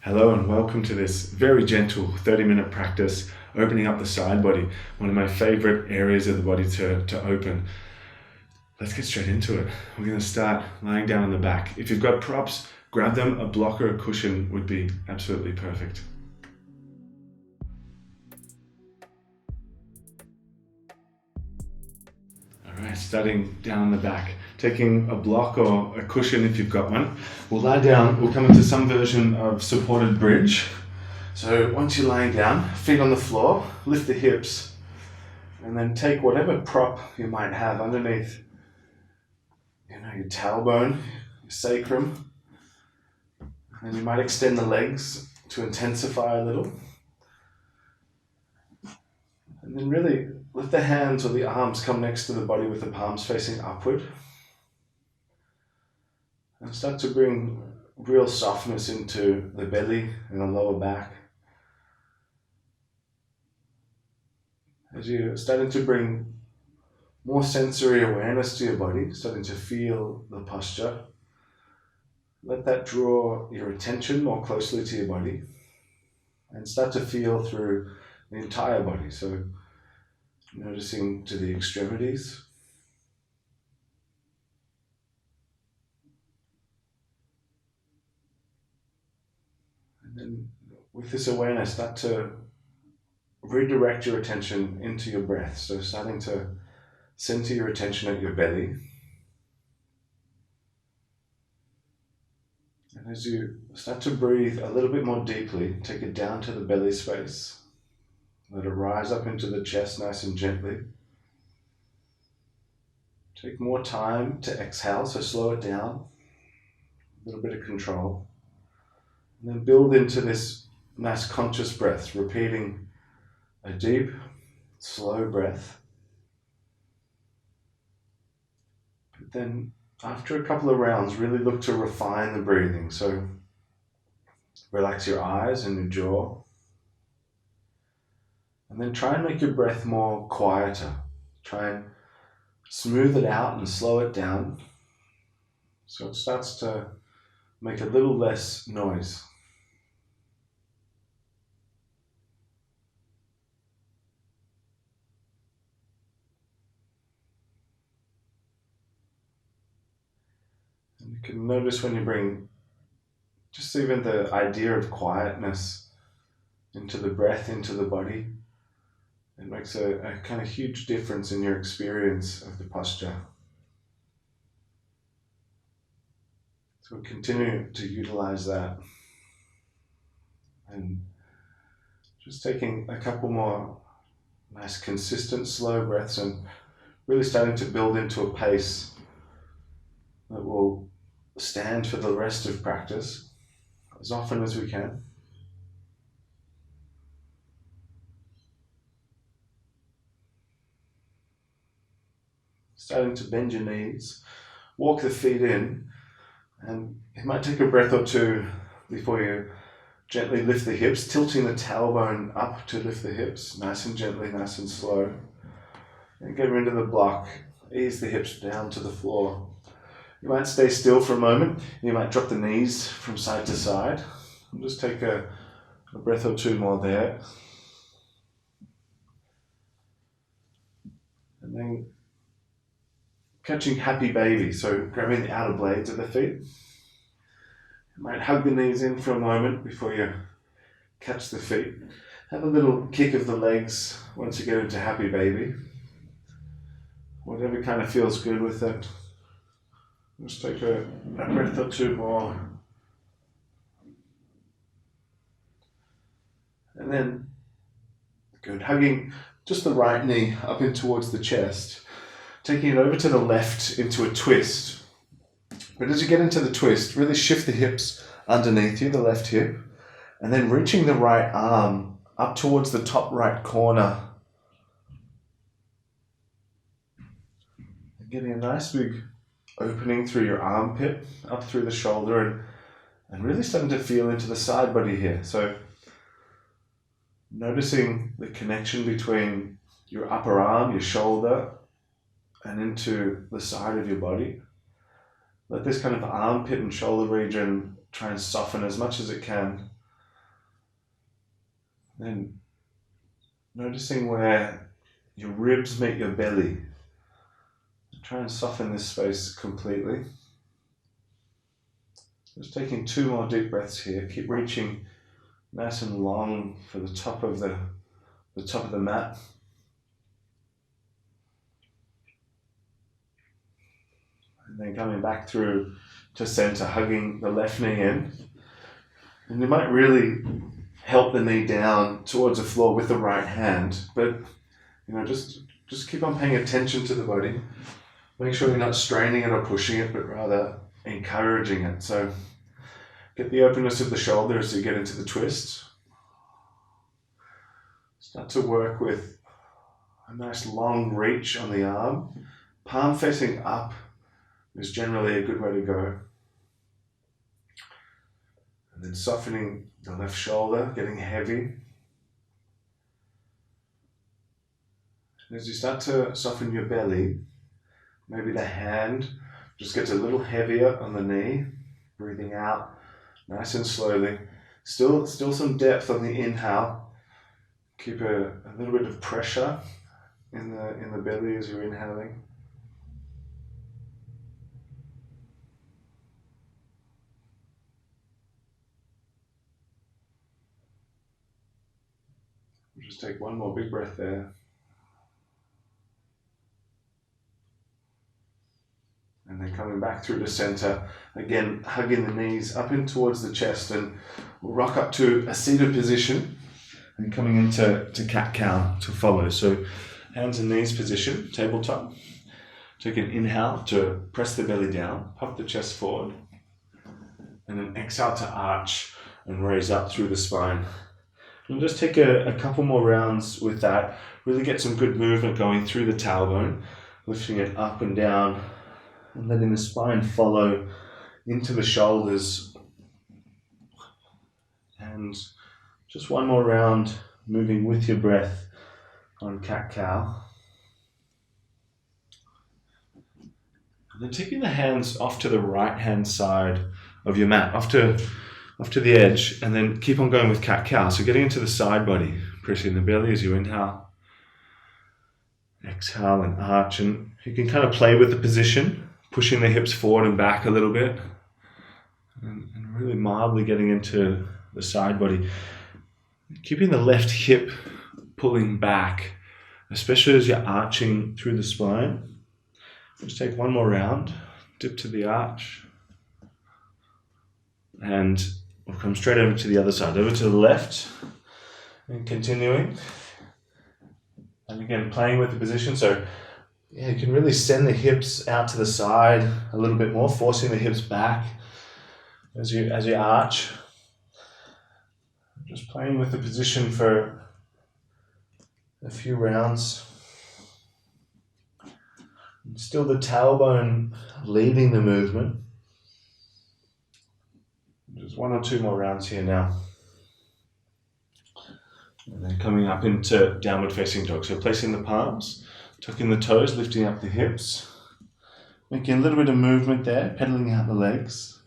Hello and welcome to this very gentle 30-minute practice opening up the side body, one of my favorite areas of the body to open. Let's get straight into it. We're going to start lying down on the back. If you've got props, grab them. A block or a cushion would be absolutely perfect. Alright, starting down on the back. Taking a block or a cushion if you've got one. We'll lie down, we'll come into some version of supported bridge. So once you're lying down, feet on the floor, lift the hips, and then take whatever prop you might have underneath, your tailbone, your sacrum, and you might extend the legs to intensify a little. And then really let the hands or the arms come next to the body with the palms facing upward. And start to bring real softness into the belly and the lower back. As you're starting to bring more sensory awareness to your body, starting to feel the posture, let that draw your attention more closely to your body and start to feel through the entire body. So noticing to the extremities. And then with this awareness, start to redirect your attention into your breath. So starting to center your attention at your belly. And as you start to breathe a little bit more deeply, take it down to the belly space. Let it rise up into the chest nice and gently. Take more time to exhale, so slow it down. A little bit of control. And then build into this nice conscious breath, repeating a deep, slow breath. But then after a couple of rounds, really look to refine the breathing. So relax your eyes and your jaw. And then try and make your breath more quieter. Try and smooth it out and slow it down so it starts to make a little less noise. And you can notice when you bring just even the idea of quietness into the breath, into the body, it makes a kind of huge difference in your experience of the posture. So we'll continue to utilize that. And just taking a couple more nice, consistent, slow breaths and really starting to build into a pace that will stand for the rest of practice as often as we can. Starting to bend your knees, walk the feet in, and it might take a breath or two before you gently lift the hips, tilting the tailbone up to lift the hips, nice and gently, nice and slow. And get into the block, ease the hips down to the floor. You might stay still for a moment, you might drop the knees from side to side. And just take a breath or two more there. And then catching happy baby, so grabbing the outer blades of the feet. You might hug the knees in for a moment before you catch the feet. Have a little kick of the legs once you get into happy baby. Whatever kind of feels good with it. Just take a breath or two more. And then, good, hugging just the right knee up in towards the chest. Taking it over to the left into a twist. But as you get into the twist, really shift the hips underneath you, the left hip, and then reaching the right arm up towards the top right corner. And getting a nice big opening through your armpit, up through the shoulder, and really starting to feel into the side body here. So noticing the connection between your upper arm, your shoulder, and into the side of your body. Let this kind of armpit and shoulder region try and soften as much as it can Then noticing where your ribs meet your belly. Try and soften this space completely. Just taking 2 more deep breaths here. Keep reaching nice and long for the top of the mat. And then coming back through to center, hugging the left knee in. And you might really help the knee down towards the floor with the right hand, but just keep on paying attention to the body. Make sure you're not straining it or pushing it, but rather encouraging it. So get the openness of the shoulder as you get into the twist. Start to work with a nice long reach on the arm. Palm facing up is generally a good way to go. And then softening the left shoulder, getting heavy. And as you start to soften your belly, maybe the hand just gets a little heavier on the knee, breathing out nice and slowly. Still some depth on the inhale. Keep a little bit of pressure in the belly as you're inhaling. Just take 1 more big breath there. And then coming back through the center, again hugging the knees up in towards the chest, and we'll rock up to a seated position and coming into cat-cow to follow. So hands and knees position, tabletop. Take an inhale to press the belly down, puff the chest forward, and then exhale to arch and raise up through the spine. And just take a couple more rounds with that. Really get some good movement going through the tailbone, lifting it up and down, and letting the spine follow into the shoulders. And just 1 more round, moving with your breath on cat-cow. And then taking the hands off to the right-hand side of your mat, off to the edge, and then keep on going with cat-cow. So getting into the side body, pressing the belly as you inhale. Exhale and arch, and you can kind of play with the position, pushing the hips forward and back a little bit, and really mildly getting into the side body. Keeping the left hip pulling back, especially as you're arching through the spine. Just take 1 more round, dip to the arch, and we'll come straight over to the other side, over to the left, and continuing. And again, playing with the position. So yeah, you can really send the hips out to the side a little bit more, forcing the hips back as you arch. Just playing with the position for a few rounds. And still the tailbone leading the movement. Just 1 or 2 more rounds here now. And then coming up into downward facing dog. So placing the palms, tucking the toes, lifting up the hips, making a little bit of movement there, pedaling out the legs.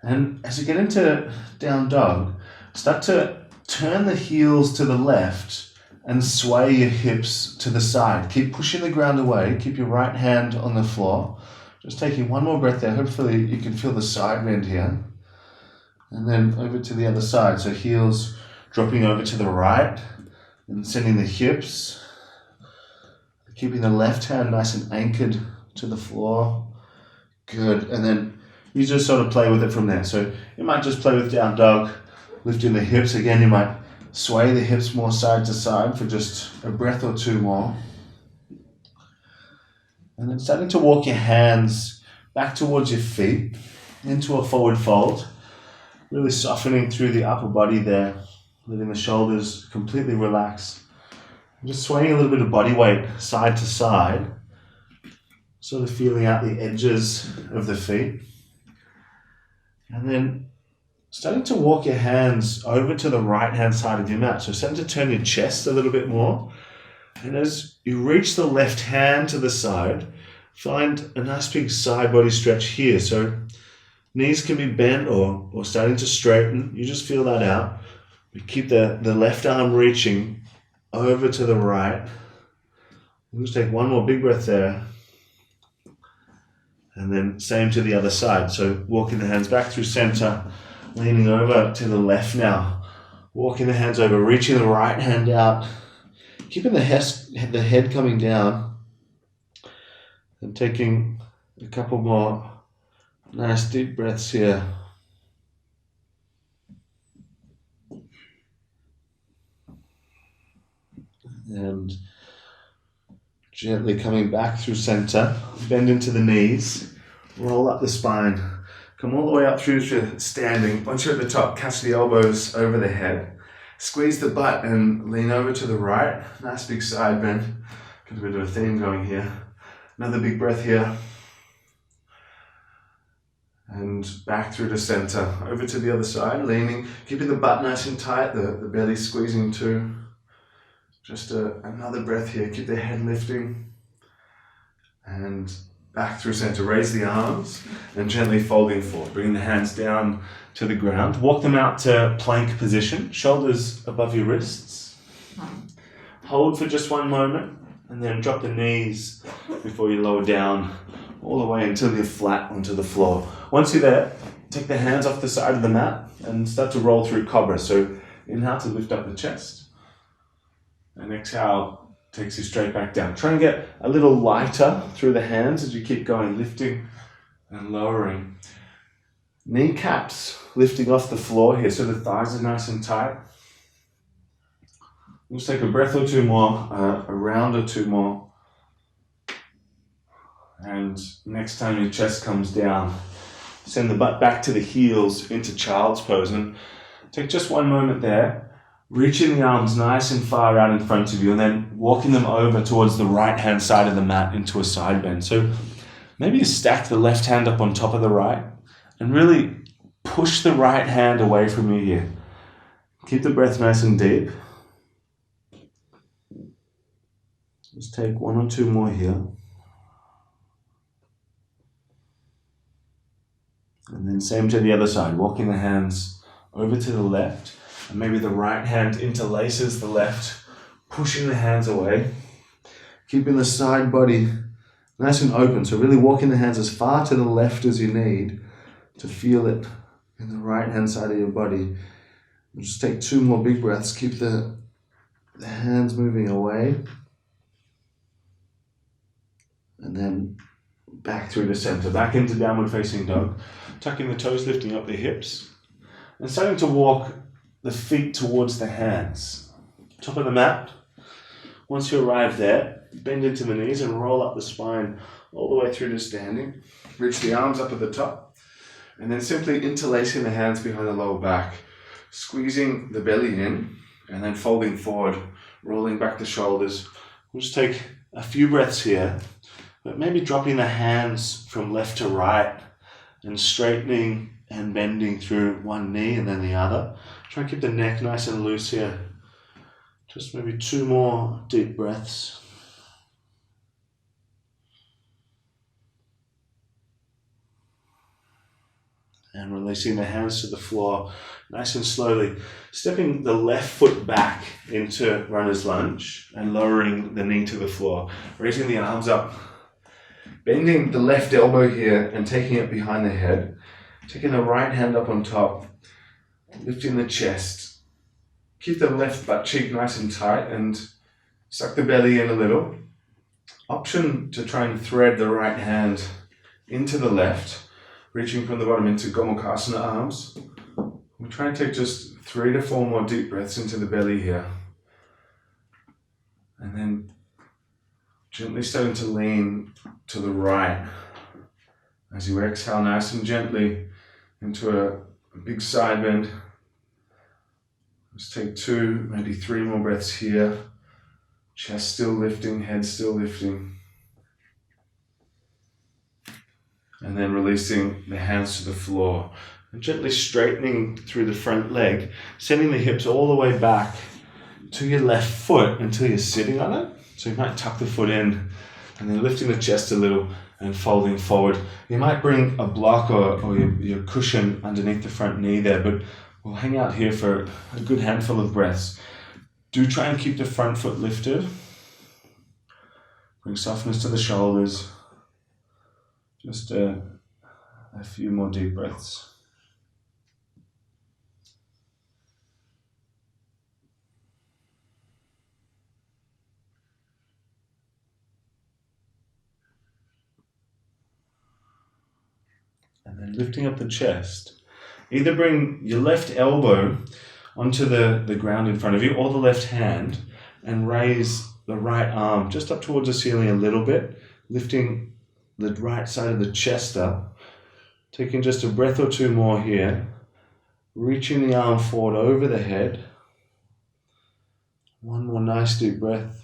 And as you get into down dog, start to turn the heels to the left and sway your hips to the side. Keep pushing the ground away. Keep your right hand on the floor. Just taking 1 more breath there. Hopefully you can feel the side bend here. And then over to the other side. So heels dropping over to the right and sending the hips. Keeping the left hand nice and anchored to the floor. Good. And then you just sort of play with it from there. So you might just play with down dog, lifting the hips. Again, you might sway the hips more side to side for just a breath or 2 more. And then starting to walk your hands back towards your feet into a forward fold. Really softening through the upper body there, letting the shoulders completely relax. Just swaying a little bit of body weight side to side, sort of feeling out the edges of the feet. And then starting to walk your hands over to the right-hand side of your mat. So starting to turn your chest a little bit more. And as you reach the left hand to the side, find a nice big side body stretch here. So knees can be bent or starting to straighten. You just feel that out. We keep the left arm reaching over to the right. We'll just take one more big breath there. And then same to the other side. So walking the hands back through center, leaning over to the left now. Walking the hands over, reaching the right hand out. Keeping the head coming down. And taking a couple more nice deep breaths here. And gently coming back through center, bend into the knees, roll up the spine, come all the way up through to standing. Once you're at the top, catch the elbows over the head, squeeze the butt and lean over to the right. Nice big side bend. Got a bit of a theme going here. Another big breath here. And back through to center, over to the other side, leaning, keeping the butt nice and tight, the belly squeezing too. Just another breath here, keep the head lifting. And back through center, raise the arms and gently folding forward. Bring the hands down to the ground. Walk them out to plank position, shoulders above your wrists. Hold for just one moment and then drop the knees before you lower down all the way until you're flat onto the floor. Once you're there, take the hands off the side of the mat and start to roll through cobra. So inhale to lift up the chest. And exhale takes you straight back down. Try and get a little lighter through the hands as you keep going, lifting and lowering. Kneecaps lifting off the floor here so the thighs are nice and tight. Let's take a breath or two more, a round or two more. And next time your chest comes down, send the butt back to the heels into child's pose. And take just one moment there. Reaching the arms nice and far out in front of you and then walking them over towards the right hand side of the mat into a side bend. So maybe you stack the left hand up on top of the right and really push the right hand away from you here. Keep the breath nice and deep. Just take one or two more here. And then same to the other side, walking the hands over to the left. And maybe the right hand interlaces the left, pushing the hands away. Keeping the side body nice and open. So really walking the hands as far to the left as you need to feel it in the right hand side of your body. Just take two more big breaths. Keep the hands moving away. And then back through the center, back into downward facing dog. Tucking the toes, lifting up the hips. And starting to walk the feet towards the hands. Top of the mat. Once you arrive there, bend into the knees and roll up the spine all the way through to standing. Reach the arms up at the top. And then simply interlacing the hands behind the lower back. Squeezing the belly in and then folding forward, rolling back the shoulders. We'll just take a few breaths here, but maybe dropping the hands from left to right and straightening and bending through one knee and then the other. Try and keep the neck nice and loose here. Just maybe two more deep breaths. And releasing the hands to the floor, nice and slowly. Stepping the left foot back into runner's lunge and lowering the knee to the floor. Raising the arms up. Bending the left elbow here and taking it behind the head. Taking the right hand up on top. Lifting the chest. Keep the left butt cheek nice and tight and suck the belly in a little. Option to try and thread the right hand into the left. Reaching from the bottom into Gomukhasana arms. We'll try and take just 3 to 4 more deep breaths into the belly here. And then gently starting to lean to the right. As you exhale nice and gently into a big side bend. Let's take 2, maybe 3 more breaths here. Chest still lifting, head still lifting. And then releasing the hands to the floor. And gently straightening through the front leg, sending the hips all the way back to your left foot until you're sitting on it. So you might tuck the foot in and then lifting the chest a little and folding forward. You might bring a block or your cushion underneath the front knee there, but We'll hang out here for a good handful of breaths. Do try and keep the front foot lifted. Bring softness to the shoulders. Just a few more deep breaths. And then lifting up the chest. Either bring your left elbow onto the ground in front of you or the left hand and raise the right arm just up towards the ceiling a little bit, lifting the right side of the chest up. Taking just a breath or two more here. Reaching the arm forward over the head. One more nice deep breath.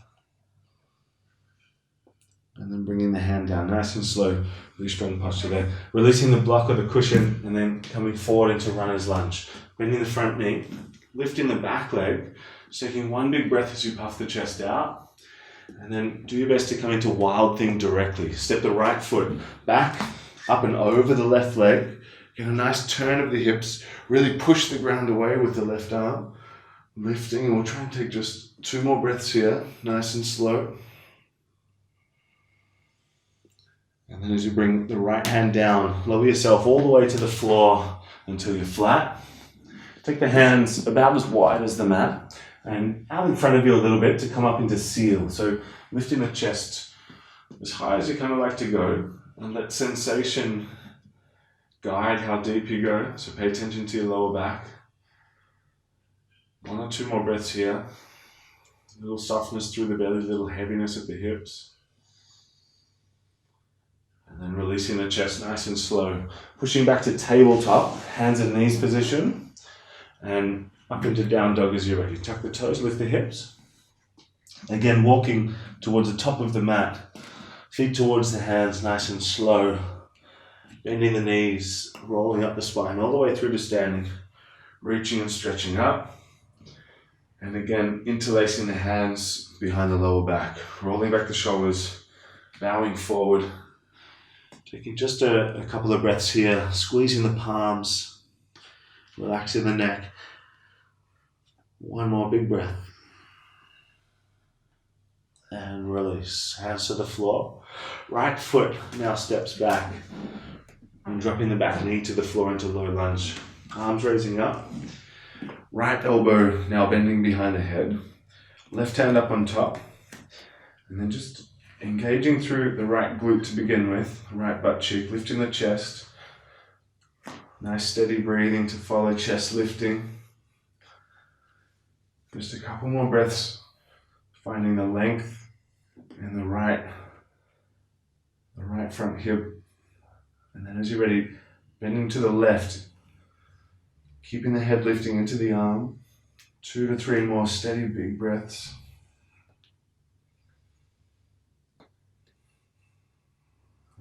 And then bringing the hand down, nice and slow, really strong posture there. Releasing the block or the cushion and then coming forward into runner's lunge. Bending the front knee, lifting the back leg, just taking one big breath as you puff the chest out. And then do your best to come into wild thing directly. Step the right foot back, up and over the left leg. Get a nice turn of the hips. Really push the ground away with the left arm. Lifting, and we'll try and take just 2 more breaths here, nice and slow. And then as you bring the right hand down, lower yourself all the way to the floor until you're flat. Take the hands about as wide as the mat and out in front of you a little bit to come up into seal. So lifting the chest as high as you kind of like to go and let sensation guide how deep you go. So pay attention to your lower back. 1 or 2 more breaths here. A little softness through the belly, a little heaviness at the hips. And then releasing the chest nice and slow. Pushing back to tabletop, hands and knees position. And up into down dog as you're ready. Tuck the toes, lift the hips. Again, walking towards the top of the mat. Feet towards the hands, nice and slow. Bending the knees, rolling up the spine all the way through to standing. Reaching and stretching up. And again, interlacing the hands behind the lower back. Rolling back the shoulders, bowing forward. Taking just a couple of breaths here, squeezing the palms, relaxing the neck. 1 more big breath. And release. Hands to the floor. Right foot now steps back. And dropping the back knee to the floor into low lunge. Arms raising up. Right elbow now bending behind the head. Left hand up on top. And then just engaging through the right glute to begin with, right butt cheek, lifting the chest. Nice steady breathing to follow chest lifting. Just a couple more breaths, finding the length in the right front hip. And then as you're ready, bending to the left, keeping the head lifting into the arm. 2 to 3 more steady big breaths.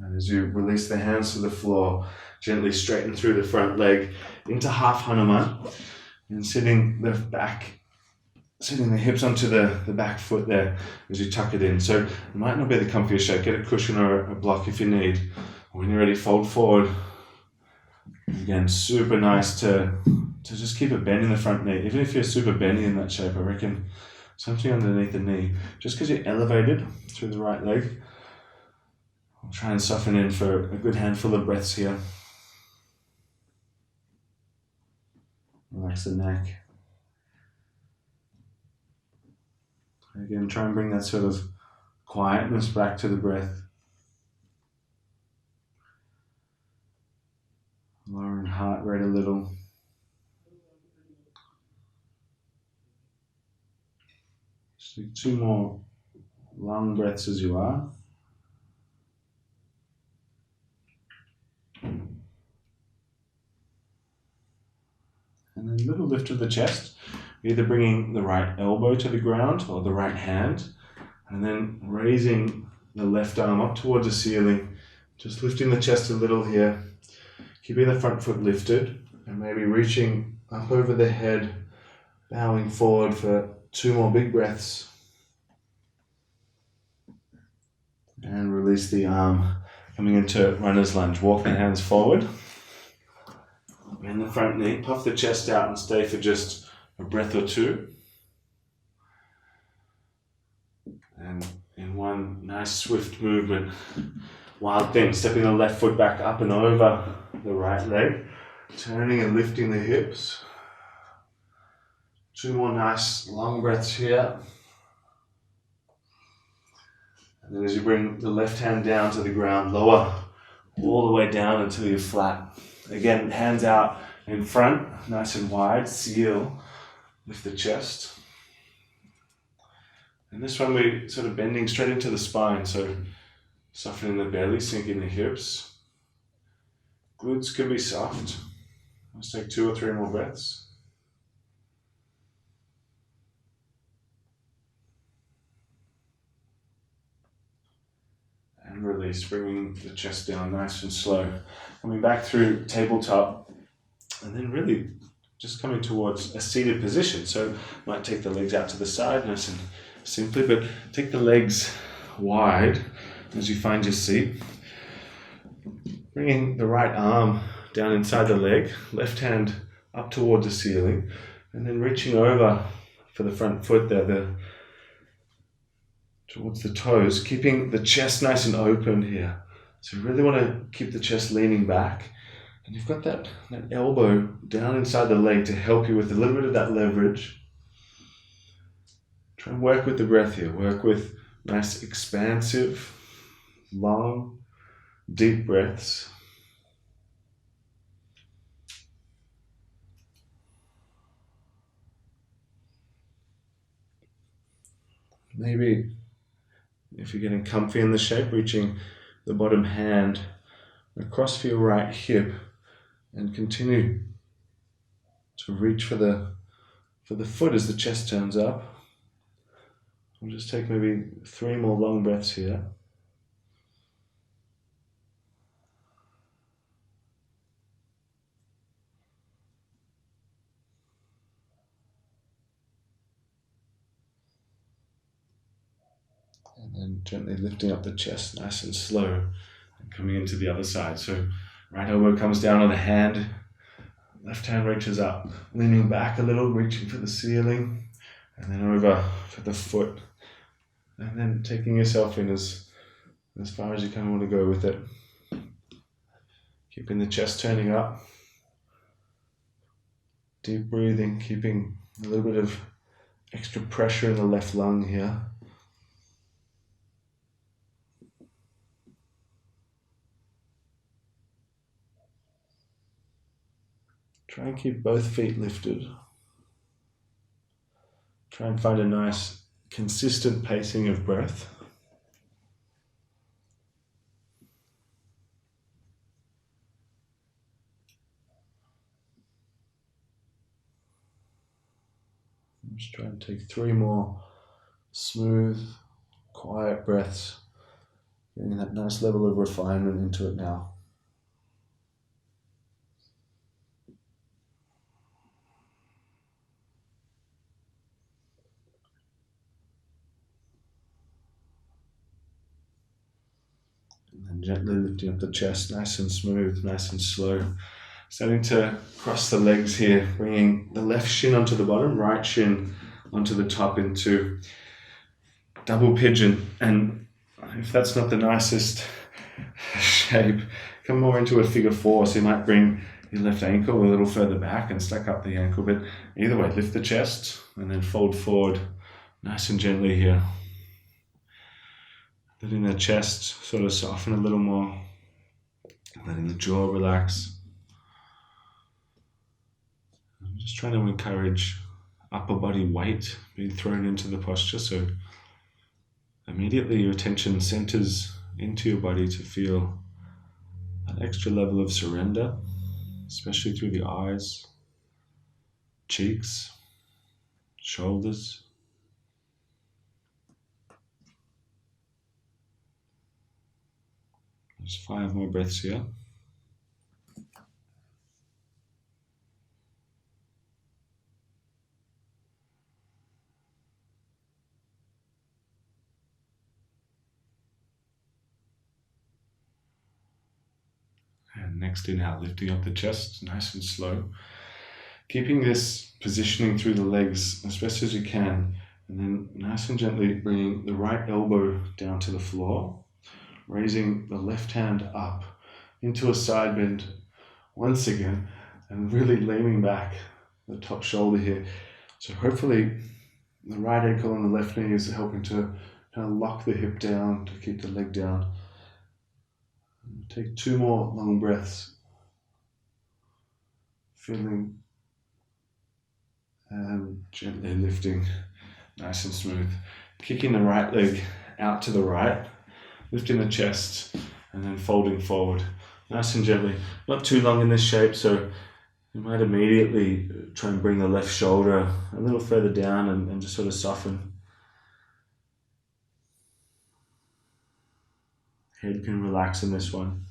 And as you release the hands to the floor, gently straighten through the front leg into half Hanuman and sitting the hips onto the back foot there as you tuck it in. So it might not be the comfiest shape. Get a cushion or a block if you need. When you're ready, fold forward. Again, super nice to just keep a bend in the front knee. Even if you're super bendy in that shape, I reckon something underneath the knee. Just because you're elevated through the right leg. I'll try and soften in for a good handful of breaths here. Relax the neck. Again, try and bring that sort of quietness back to the breath. Lowering heart rate a little. Just take 2 more long breaths as you are. And then a little lift of the chest, either bringing the right elbow to the ground or the right hand, and then raising the left arm up towards the ceiling, just lifting the chest a little here, keeping the front foot lifted, and maybe reaching up over the head, bowing forward for 2 more big breaths. And release the arm, coming into runner's lunge. Walk the hands forward. Bend the front knee, puff the chest out and stay for just a breath or two. And in one nice swift movement, wild thing, stepping the left foot back up and over the right leg, turning and lifting the hips. 2 more nice long breaths here. And then as you bring the left hand down to the ground, lower all the way down until you're flat. Again, hands out in front, nice and wide, seal, lift the chest. And this one we're sort of bending straight into the spine, so softening the belly, sinking the hips. Glutes can be soft. Let's take 2 or 3 more breaths. And release, bringing the chest down nice and slow. Coming back through tabletop, and then really just coming towards a seated position. So might take the legs out to the side, nice and simply, but take the legs wide as you find your seat. Bringing the right arm down inside the leg, left hand up towards the ceiling, and then reaching over for the front foot there, towards the toes, keeping the chest nice and open here. So you really want to keep the chest leaning back. And you've got that elbow down inside the leg to help you with a little bit of that leverage. Try and work with the breath here. Work with nice, expansive, long, deep breaths. Maybe if you're getting comfy in the shape, reaching the bottom hand across for your right hip and continue to reach for the foot as the chest turns up. We'll just take maybe 3 more long breaths here. And then gently lifting up the chest nice and slow and coming into the other side. So right elbow comes down on the hand, left hand reaches up, leaning back a little, reaching for the ceiling, and then over for the foot. And then taking yourself in as far as you kind of want to go with it. Keeping the chest turning up. Deep breathing, keeping a little bit of extra pressure in the left lung here. Try and keep both feet lifted. Try and find a nice, consistent pacing of breath. Just try and take 3 more smooth, quiet breaths, getting that nice level of refinement into it now. And then gently lifting up the chest, nice and smooth, nice and slow. Starting to cross the legs here, bringing the left shin onto the bottom, right shin onto the top into double pigeon. And if that's not the nicest shape, come more into a figure 4. So you might bring your left ankle a little further back and stack up the ankle. But either way, lift the chest and then fold forward nice and gently here. Letting the chest sort of soften a little more. Letting the jaw relax. I'm just trying to encourage upper body weight being thrown into the posture, so immediately your attention centers into your body to feel an extra level of surrender, especially through the eyes, cheeks, shoulders. Just 5 more breaths here. And And next inhale, lifting up the chest, nice and slow. Keeping this positioning through the legs as best as you can. And then nice and gently bringing the right elbow down to the floor. Raising the left hand up into a side bend once again. And really leaning back the top shoulder here. So hopefully the right ankle and the left knee is helping to kind of lock the hip down to keep the leg down. Take 2 more long breaths. Feeling and gently lifting, nice and smooth. Kicking the right leg out to the right, lifting the chest, and then folding forward, nice and gently. Not too long in this shape, so you might immediately try and bring the left shoulder a little further down and just sort of soften. Head can relax in this one.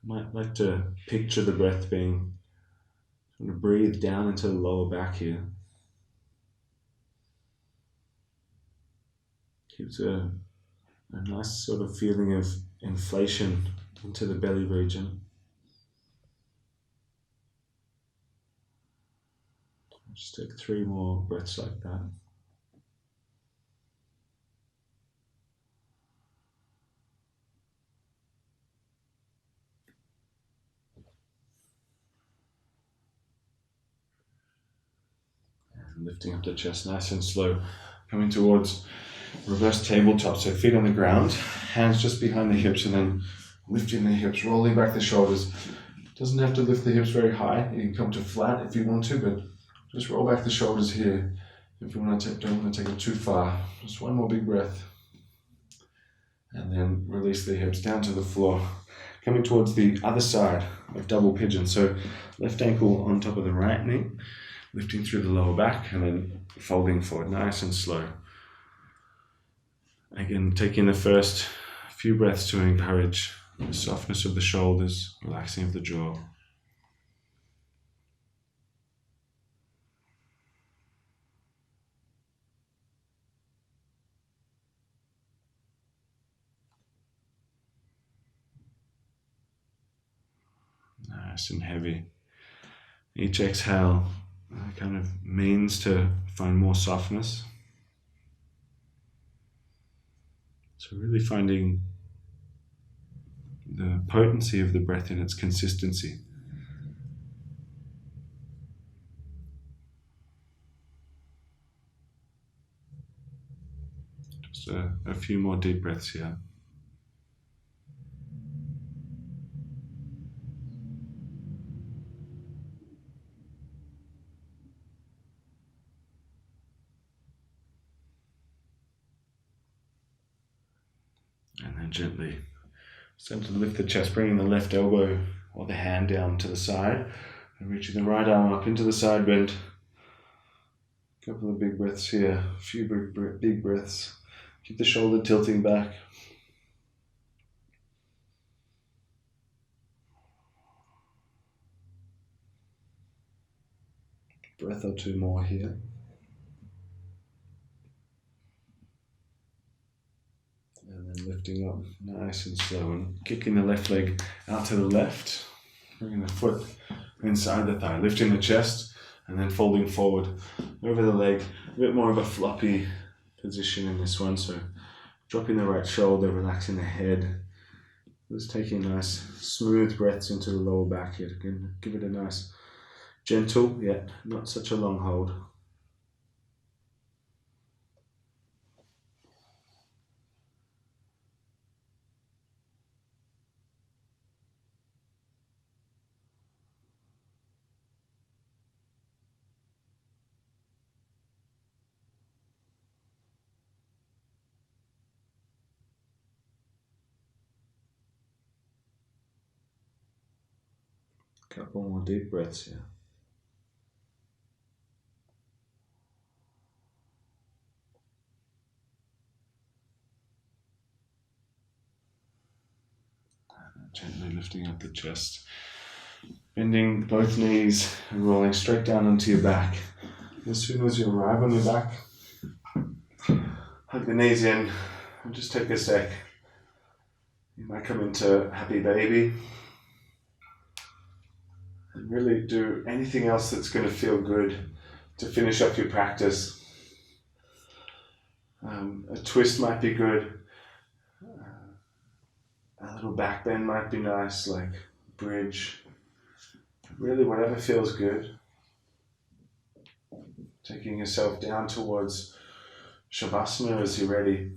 Might like to picture the breath being sort of breathe down into the lower back here. Gives a nice sort of feeling of inflation into the belly region. Just take 3 more breaths like that. And lifting up the chest nice and slow, coming towards reverse tabletop, so feet on the ground, hands just behind the hips, and then lifting the hips, rolling back the shoulders. Doesn't have to lift the hips very high. You can come to flat if you want to, but just roll back the shoulders here if you don't want to take it too far. Just 1 more big breath. And then release the hips down to the floor. Coming towards the other side of double pigeon. So left ankle on top of the right knee, lifting through the lower back, and then folding forward, nice and slow. Again, taking the first few breaths to encourage the softness of the shoulders, relaxing of the jaw. Nice and heavy. Each exhale kind of means to find more softness. So really finding the potency of the breath in its consistency. Just a few more deep breaths here. And then gently start to lift the chest, bringing the left elbow or the hand down to the side and reaching the right arm up into the side bend. A couple of big breaths here, a few big breaths. Keep the shoulder tilting back. Breath or 2 more here. And then lifting up nice and slow and kicking the left leg out to the left. Bringing the foot inside the thigh, lifting the chest and then folding forward over the leg. A bit more of a floppy position in this one. So dropping the right shoulder, relaxing the head. Just taking nice smooth breaths into the lower back here. Again, give it a nice gentle, yet not such a long hold. Couple more deep breaths here. Gently lifting up the chest, bending both knees and rolling straight down onto your back. As soon as you arrive on your back, Hug the knees in and just take a sec. You might come into happy baby and really do anything else that's going to feel good to finish up your practice. A twist might be good. A little back bend might be nice, like bridge. Really, whatever feels good. Taking yourself down towards Savasana as you're ready.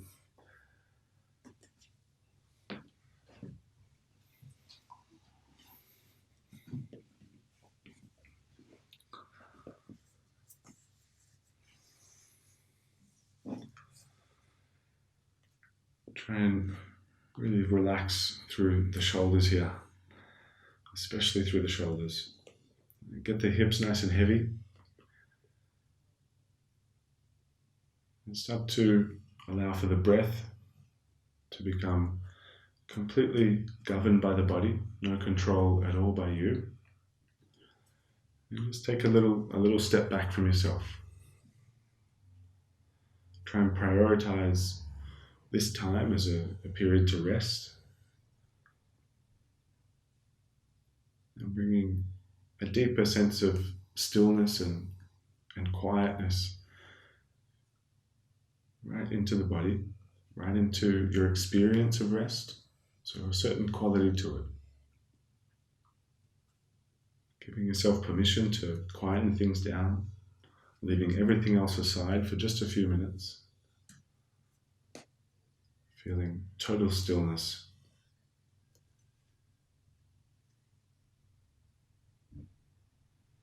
Try and really relax through the shoulders here, especially through the shoulders. Get the hips nice and heavy. And start to allow for the breath to become completely governed by the body, no control at all by you. And just take a little step back from yourself. Try and prioritize this time as a period to rest. And bringing a deeper sense of stillness and quietness right into the body, right into your experience of rest. So a certain quality to it. Giving yourself permission to quieten things down, leaving everything else aside for just a few minutes. Feeling total stillness.